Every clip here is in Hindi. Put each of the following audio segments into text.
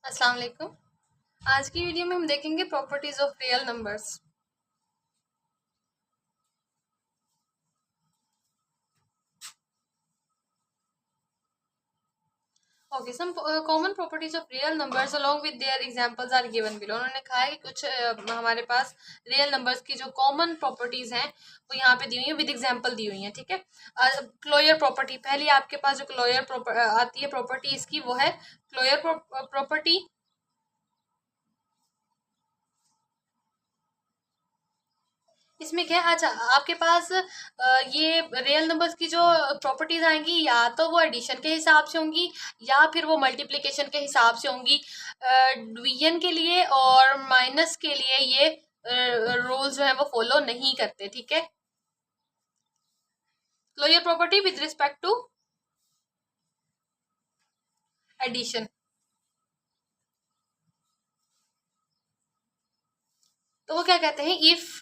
अस्सलाम वालेकुम। आज की वीडियो में हम देखेंगे properties of real numbers. Okay, some common properties of real numbers along with their examples are given below. उन्होंने कहा है कि कुछ हमारे पास रियल नंबर्स की जो कॉमन प्रॉपर्टीज हैं वो यहाँ पे दी हुई है, विद एग्जांपल दी हुई है। ठीक है। क्लोयर प्रॉपर्टी, पहली आपके पास जो क्लोयर आती है प्रॉपर्टी इसकी, वो है क्लोयर प्रॉपर्टी। इसमें क्या है, अच्छा आपके पास ये रियल नंबर्स की जो प्रॉपर्टीज आएंगी या तो वो एडिशन के हिसाब से होंगी या फिर वो मल्टीप्लिकेशन के हिसाब से होंगी। डिवीजन के लिए और माइनस के लिए ये रूल्स जो है वो फॉलो नहीं करते। ठीक है। Closure property with respect to addition, तो वो क्या कहते हैं, if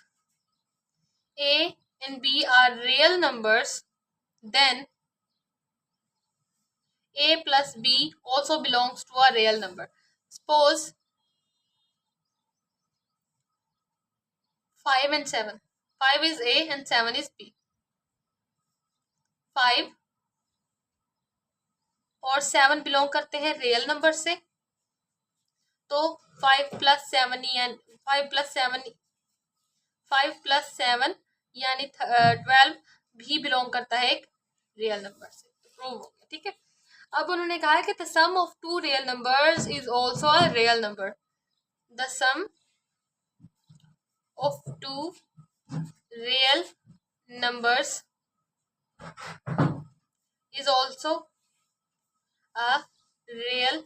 A and B are real numbers then a plus b also belongs to a real number. Suppose 5 and 7. 5 is a and 7 is b. 5 और 7 बिलोंग करते हैं रियल नंबर से, तो 5 प्लस 7 यानी 5 प्लस 7 यानी 12 भी बिलोंग करता है एक रियल नंबर से। प्रूव हो गया। ठीक है। अब उन्होंने कहा है कि the sum of two real numbers is also a real number. The sum of two real numbers is also a real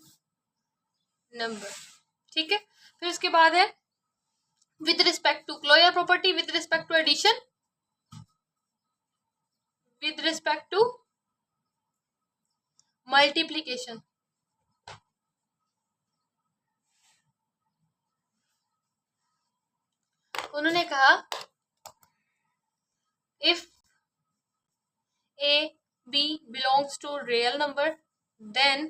number। ठीक है। फिर उसके बाद है with respect to closure property, with respect to addition, with respect to multiplication. उन्होंने कहा if A B belongs to real number then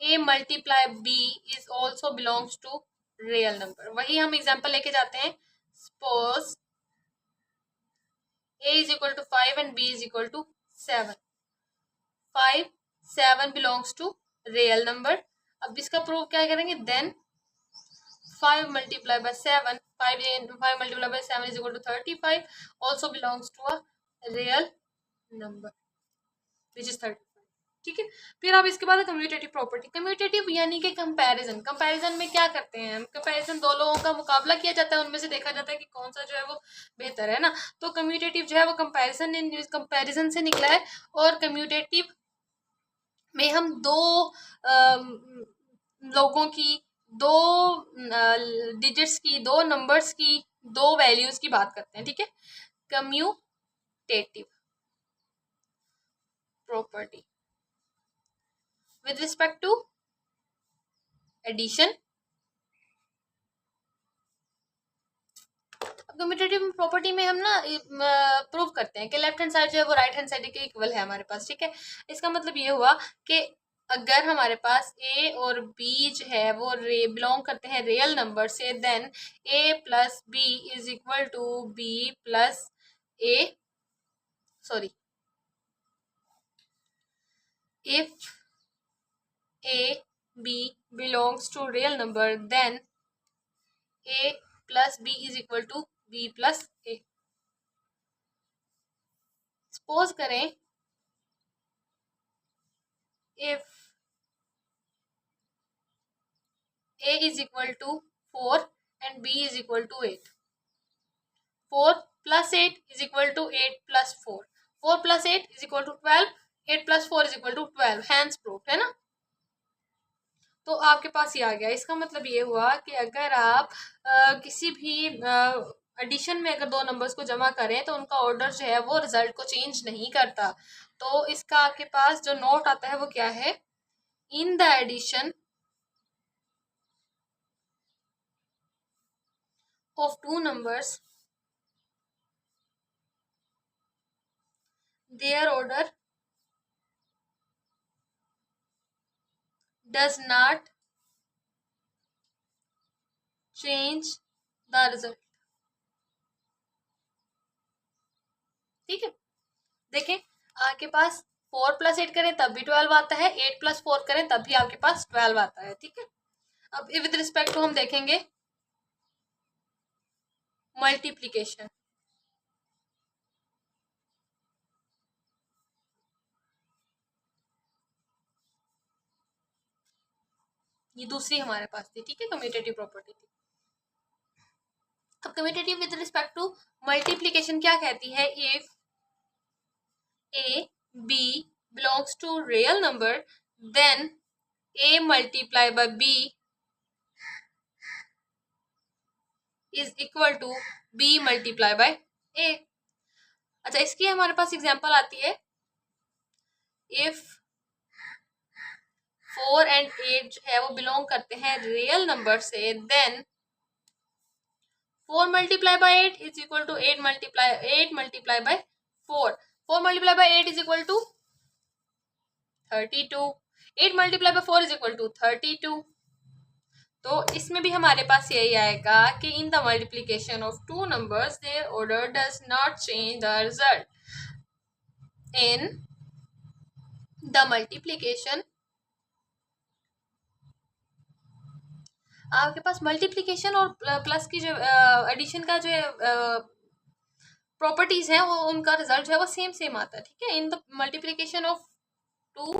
a multiply b is also belongs to real number. वही हम एग्जाम्पल लेके जाते हैं। Suppose a is equal to 5 and b is equal to 7। 5 7 belongs to real number. अब इसका प्रूव क्या करेंगे, then 5 multiply by 7, 5 multiply by 7 is equal to 35 also belongs to a real number which is 35। ठीक है। फिर अब इसके बाद कम्यूटेटिव प्रॉपर्टी। कम्यूटेटिव यानी कि कंपैरिजन। कंपैरिजन में क्या करते हैं हम, कंपैरिजन दो लोगों का मुकाबला किया जाता है, उनमें से देखा जाता है कि कौन सा जो है वो बेहतर है ना। तो कम्यूटेटिव जो है वो कंपैरिजन से निकला है। और कम्यूटेटिव में हम दो लोगों की, दो डिजिट्स की, दो नंबर्स की, दो वैल्यूज की बात करते हैं। ठीक है। Commutative property with respect to addition. Commutative property में हम ना प्रूव करते हैं कि लेफ्ट हैंड साइड जो है वो राइट हैंड साइड के इक्वल है हमारे पास। ठीक है। इसका मतलब ये हुआ कि अगर हमारे पास ए और बी जो है वो बिलोंग करते हैं रियल नंबर से, then A plus B is equal to B plus A, sorry, if A B belongs to real number then A plus B is equal to B plus A. Suppose करें if a is equal to 4 and b is equal to 8, 4 plus 8 is equal to 8 plus 4, 4 plus 8 is equal to 12, 8 plus 4 is equal to 12, hence proved है ना। तो आपके पास ये आ गया। इसका मतलब ये हुआ कि अगर आप किसी भी एडिशन में अगर दो नंबर्स को जमा करें तो उनका ऑर्डर जो है वो रिजल्ट को चेंज नहीं करता। तो इसका आपके पास जो नोट आता है वो क्या है, in the addition of two numbers their order does not change the result. ठीक है, देखें आपके पास 4+8 करें तब भी 12 आता है, 8+4 करें तब भी आपके पास 12 आता है। ठीक है, अब विद रिस्पेक्ट टू हम देखेंगे मल्टीप्लीकेशन। ये दूसरी हमारे पास थी। ठीक है, कम्यूटेटिव प्रॉपर्टी थी। अब commutative with respect to multiplication क्या कहती है, if A B belongs to real number then a multiplied by b is equal to b multiplied by a। अच्छा, इसकी हमारे पास एग्जांपल आती है, इफ 4 एंड 8 जो है वो बिलोंग करते हैं रियल नंबर से, then 4 multiply by 8 is equal to 8 multiply by 4। 4 multiply by 8 is equal to 32। 8 multiply by 4 is equal to 32। तो इसमें भी हमारे पास यही आएगा कि in the multiplication of two numbers their order does not change the result. In the multiplication, आपके पास मल्टीप्लीकेशन और प्लस की जो एडिशन का जो प्रॉपर्टीज है वो उनका रिजल्ट जो है वो सेम सेम आता है। ठीक है, in the multiplication of two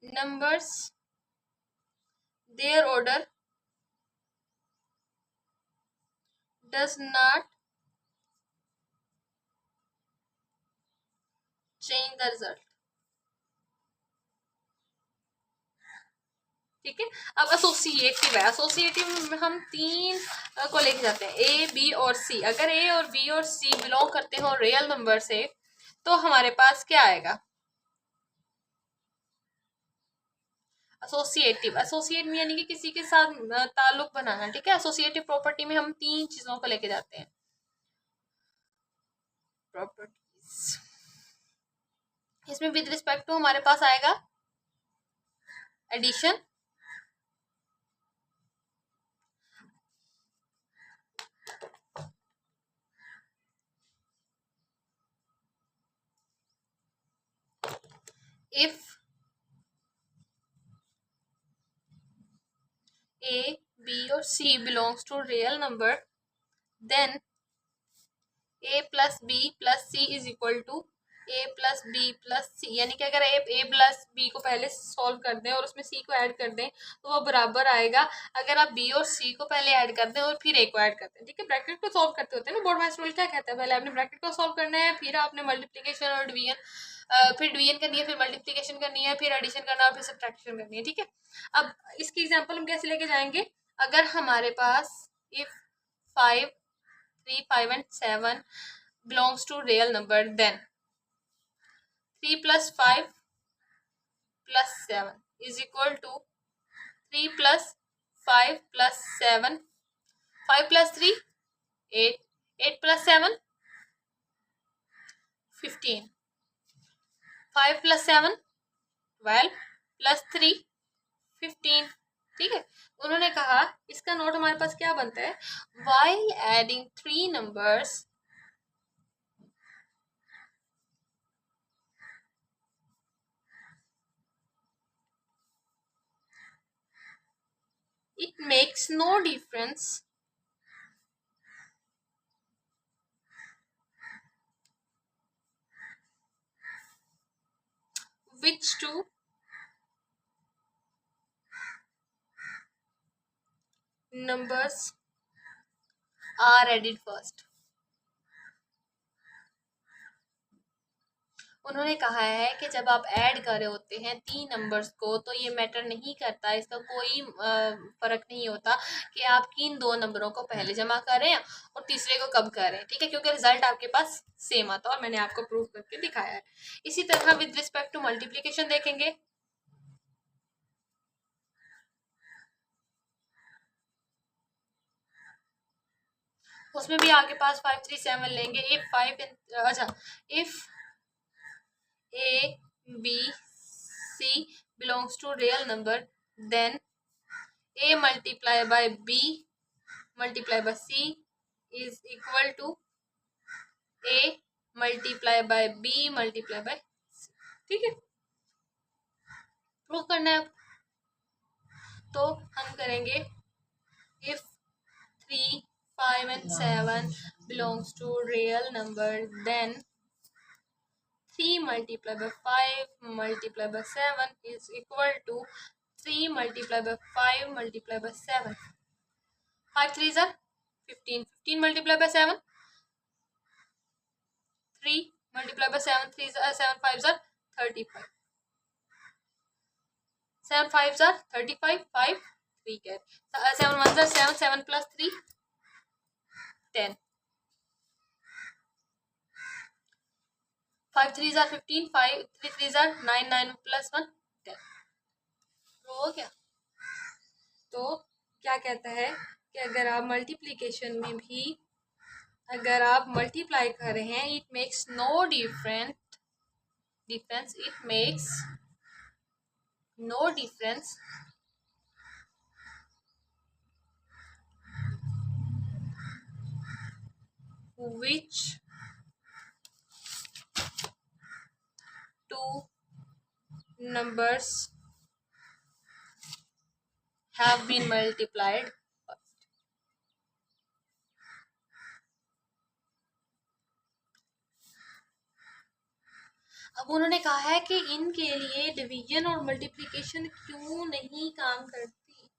numbers their order does not change the result. ठीक है, अब एसोसिएटिव है। एसोसिएटिव में हम तीन को लेके जाते हैं, ए बी और सी। अगर ए और बी और सी बिलोंग करते हो रियल नंबर से तो हमारे पास क्या आएगा, एसोसिएटिव। एसोसिएट में यानी कि किसी के साथ ताल्लुक बनाना। ठीक है, एसोसिएटिव प्रॉपर्टी में हम तीन चीजों को लेके जाते हैं, प्रॉपर्टीज। इसमें विद रिस्पेक्ट टू हमारे पास आएगा एडिशन, if a b और c belongs to real number then a plus b plus c is equal to a plus b plus c। यानी कि अगर a प्लस b को पहले सॉल्व कर दें और उसमें c को ऐड कर दें तो वो बराबर आएगा अगर आप b और c को पहले ऐड कर दें और फिर a को ऐड कर दें। ठीक है, ब्रैकेट को सॉल्व करते होते हैं ना, बोर्ड मास्टर रूल क्या कहता है, पहले आपने ब्रैकेट को सॉल्व करना है, फिर आपने मल्टीप्लीकेशन और डिवीजन, फिर डिवीजन करनी है, फिर मल्टीप्लीकेशन करनी है, फिर एडिशन करना है और फिर सब्ट्रैक्शन करनी है। ठीक है, अब इसकी एग्जांपल हम कैसे लेके जाएंगे, अगर हमारे पास if 5 3 5 and 7 belongs to real number then 3 plus 5 plus 7 is equal to 3 plus 5 plus 7, 5 plus 3 8, 8 plus 7 15, 5 plus 7 12 plus 3 15। ठीक है, उन्होंने कहा इसका नोट हमारे पास क्या बनता है, while adding three numbers it makes no difference which two numbers are added first। उन्होंने कहा है कि जब आप ऐड कर रहे होते हैं तीन नंबर्स को तो ये मैटर नहीं करता, इसका कोई फर्क नहीं होता कि आप किन दो नंबरों को पहले जमा करें और तीसरे को कब करें। ठीक है, क्योंकि रिजल्ट आपके पास सेम आता है और मैंने आपको प्रूव करके दिखाया है। इसी तरह विद रिस्पेक्ट टू मल्टीप्लीकेशन देखेंगे, उसमें भी आपके पास 5 3 7 लेंगे। इफ 5 अच्छा, if A B C belongs to real number then A multiplied by B multiplied by C is equal to A multiplied by B multiplied by C। ठीक है, प्रूव करना है। तो हम करेंगे if 3, 5 and 7 belongs to real number, then 3 multiplied by 5 multiplied by 7 is equal to 3 multiplied by 5 multiplied by 7। 5 3s are 15, 15 multiplied by 7, 3 multiplied by 7 3s are 7 5s are 35, 7 5s are 35, 5 3 get 7 1s are 7, 7 plus 3 10, 5 3s are 15, 5 3 3s are 9, 9 plus 1 10। तो हो गया। तो क्या कहता है कि अगर आप मल्टीप्लिकेशन में भी अगर आप मल्टीप्लाई कर रहे हैं, it makes no difference, it makes no difference which two numbers have been multiplied first। अब उन्होंने कहा है कि इनके लिए डिवीजन और मल्टीप्लिकेशन क्यों नहीं काम करती,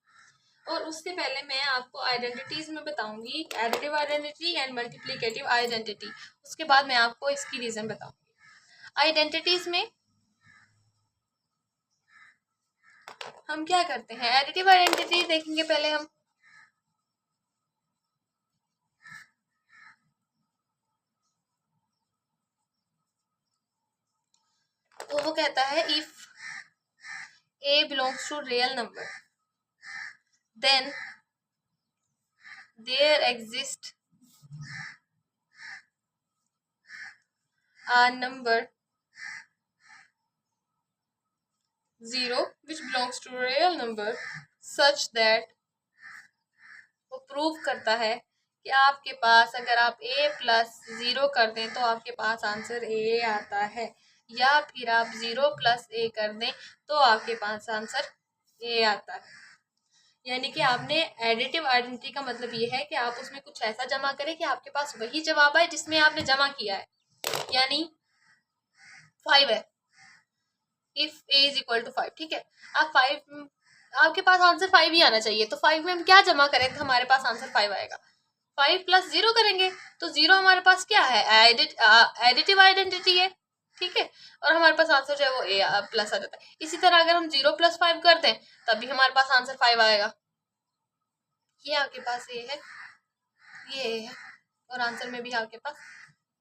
और उससे पहले मैं आपको आइडेंटिटीज में बताऊंगी, additive identity and multiplicative identity, उसके बाद मैं आपको इसकी रीजन बताऊंगी। आइडेंटिटीज में हम क्या करते हैं, एडिटिव आइडेंटिटी देखेंगे पहले हम। तो वो कहता है if a belongs to real number, then there exists a number 0 which belongs to real number such that, वो प्रूव करता है कि आपके पास अगर आप a प्लस 0 कर दें तो आपके पास आंसर a आता है, या फिर आप 0 प्लस a कर दें तो आपके पास आंसर a आता है। यानी कि आपने एडिटिव आइडेंटिटी का मतलब ये है कि आप उसमें कुछ ऐसा जमा करें कि आपके पास वही जवाब आए जिसमें आपने जमा किया है। यानी 5 है, if a is equal to 5, ठीक है, आप 5, आपके पास आंसर 5 ही आना चाहिए, तो 5 में हम क्या जमा करें तो हमारे पास आंसर 5 आएगा। 5 प्लस 0 करेंगे तो 0 हमारे पास क्या है, एडिटिव आइडेंटिटी है, ठीक है, और हमारे पास आंसर जो है वो a प्लस आ जाता है। इसी तरह अगर हम 0 प्लस 5 कर दें तभी हमारे पास आंसर 5 आएगा। ये आपके पास ए है, ये ए है, और आंसर में भी आपके पास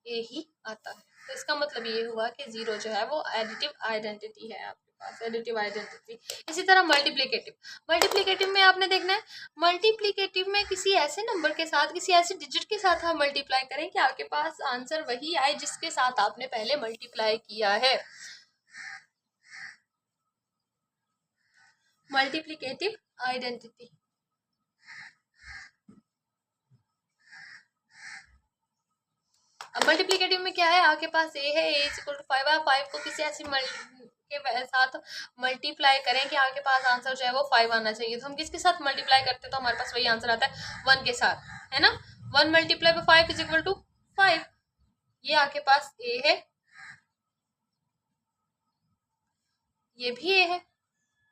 ए ही आता है। तो इसका मतलब ये हुआ कि 0 जो है वो एडिटिव आइडेंटिटी है आपके पास, एडिटिव आइडेंटिटी। इसी तरह मल्टीप्लिकेटिव में आपने देखना है, मल्टीप्लिकेटिव में किसी ऐसे नंबर के साथ, किसी ऐसे डिजिट के साथ आप मल्टीप्लाई करें कि आपके पास आंसर वही आए जिसके साथ आपने पहले मल्टीप्लाई किया है। Multiplicative identity. अब मल्टीप्लिकेटिव में क्या है, आपके पास ए है, ए इज इक्वल टू 5 है, 5 को किसी ऐसी के साथ मल्टीप्लाई करें कि आपके पास आंसर जो है वो 5 आना चाहिए। तो हम किसके साथ मल्टीप्लाई करते हैं तो हमारे पास वही आंसर आता है 1 के साथ, है ना। 1 multiply by 5 is equal to 5। ये आपके पास ए है, ये भी ए है,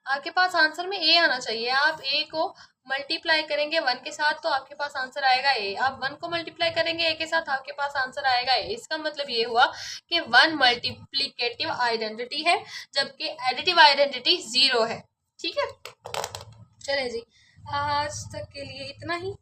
आपके पास आंसर में ए आना चाहिए। आप ए को मल्टीप्लाई करेंगे 1 के साथ तो आपके पास आंसर आएगा ए, आप 1 को मल्टीप्लाई करेंगे ए के साथ आपके पास आंसर आएगा ए। इसका मतलब ये हुआ कि 1 मल्टीप्लिकेटिव आइडेंटिटी है जबकि एडिटिव आइडेंटिटी 0 है, ठीक है। चले जी, आज तक के लिए इतना ही।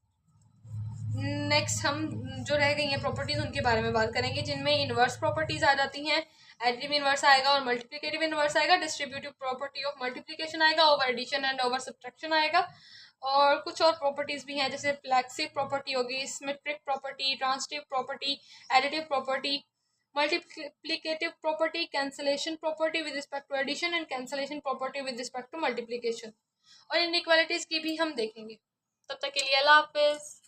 नेक्स्ट हम जो रह गई हैं प्रॉपर्टीज उनके बारे में बात करेंगे, जिनमें इनवर्स प्रॉपर्टीज आ जाती हैं, एडिटिव इनवर्स आएगा और मल्टीप्लिकेटिव इनवर्स आएगा, डिस्ट्रीब्यूटिव प्रॉपर्टी ऑफ मल्टीप्लिकेशन आएगा, over addition and over subtraction आएगा, और कुछ और प्रॉपर्टीज भी हैं जैसे फ्लेक्सिव प्रॉपर्टी होगी, symmetric property, transitive property, additive property, multiplicative property, cancellation property with respect to addition and cancellation property with respect to multiplication. और इनइक्वालिटीज की भी हम देखेंगे। तब तक के लिए अल्लाह हाफिज।